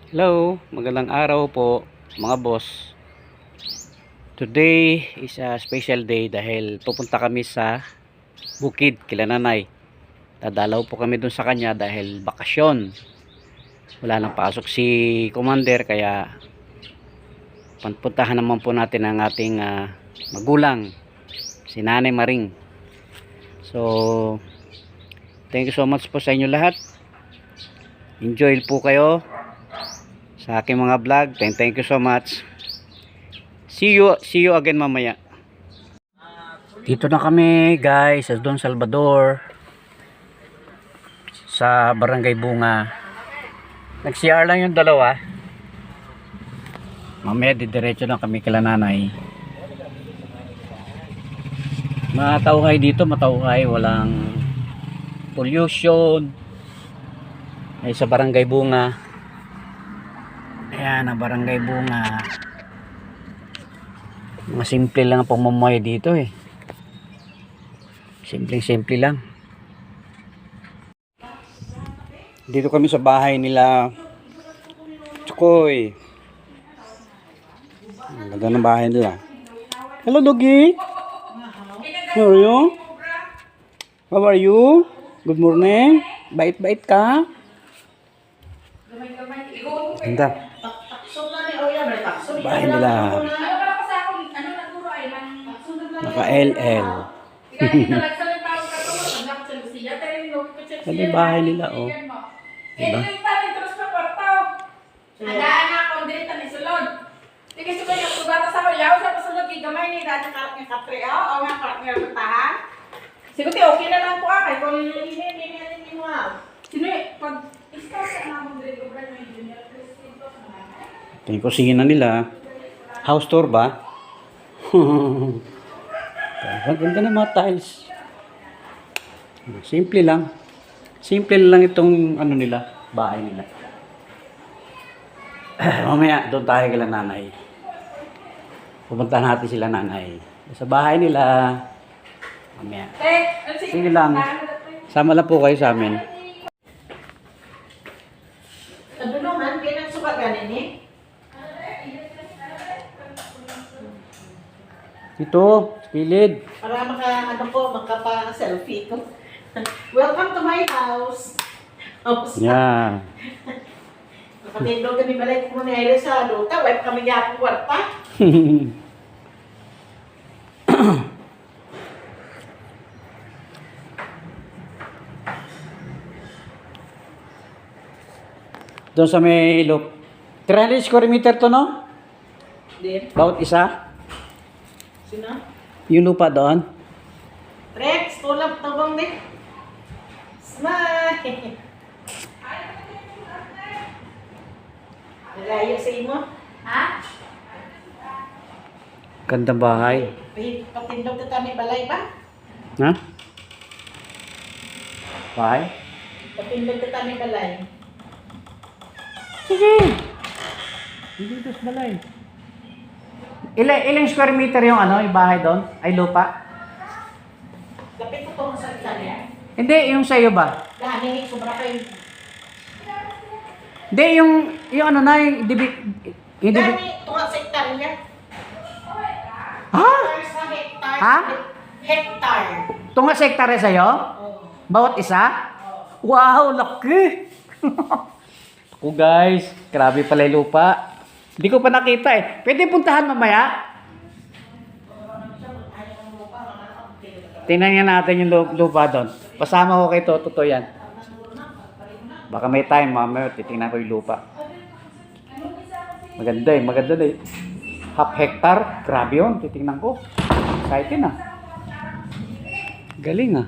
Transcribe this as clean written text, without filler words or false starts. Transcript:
Hello, magandang araw po mga boss. Today is a special day dahil pupunta kami sa bukid kila nanay. Dadalaw po kami dun sa kanya dahil bakasyon. Wala nang pasok si commander kaya puntahan naman po natin ang ating magulang, si Nanay Maring. So, thank you so much po sa inyo lahat. Enjoy po kayo sa aking mga vlog. Thank you so much. See you again mamaya. Dito na kami guys sa Don Salvador, sa Barangay Bunga. Nag-CR lang yung dalawa. Mamaya didiretso na kami kila nanay. Matauhay dito, matauhay, walang pollution. Ay sa Barangay Bunga. Ayan ang Barangay Bunga. Mga simple lang ang pamumuhay dito eh. Simple lang. Dito kami sa bahay nila Chukoy. Ang ganda ng bahay nila. Hello Doggy. How are you? How are you? Good morning. Bait-bait ka? Ganda. Bahay nila. Naka LL. Ano yung bahay nila oh. Diba? Siguro okay na lang po kay kung hindi mo sino pag start na mo grade over na junior president ko na. Ito yung kusina nila. House tour ba? Ang ganda ng mga tiles. Simple lang. Simple lang itong ano nila, bahay nila. Mamaya doon tayo kila nanay. Pupunta natin sila nanay. Sa bahay nila. Mamaya. Sige lang. Sama lang po kayo sa amin. Nadulungan, kaya nagsuka ganin eh. Ito, kilid. Para makapa-selfie ko. Welcome to my house. Yeah. Nakatindog kami balay ko na sa luta. Web kami niya po kwarta. Doon sa may ilog. 300 square meter to, no? Din. Bawat isa. Sino? Yung lupa doon. Rex, tulap tabang din. Smile. Nalayo sa imo? Ha? Gandang bahay. Patindog na kami balay ba? Ha? Bahay? Patindog na kami balay. Sige. Dito sa balay. Ilang square meter yung ano, yung bahay doon? Ay lupa? Lapit ko itong sa niya. Hindi, yung sa iyo ba? Dahil sobra kayo. Hindi, yung ano na, yung Dami, tunga sa hektarya. Ha? Sa hektar. Ha? Hektar. Tunga sa hektare sa'yo? Oo. Bawat isa? Wow, laki! Ako guys, grabe pala yung lupa. Hindi ko pa nakita eh. Pwede puntahan mamaya? Tingnan nga natin yung lupa doon. Pasama ko kay Toto yan. Baka may time mamaya, titingnan ko yung lupa. Maganda eh. Half hectare, grabe yun, titingnan ko. Excited ah. Galing ah.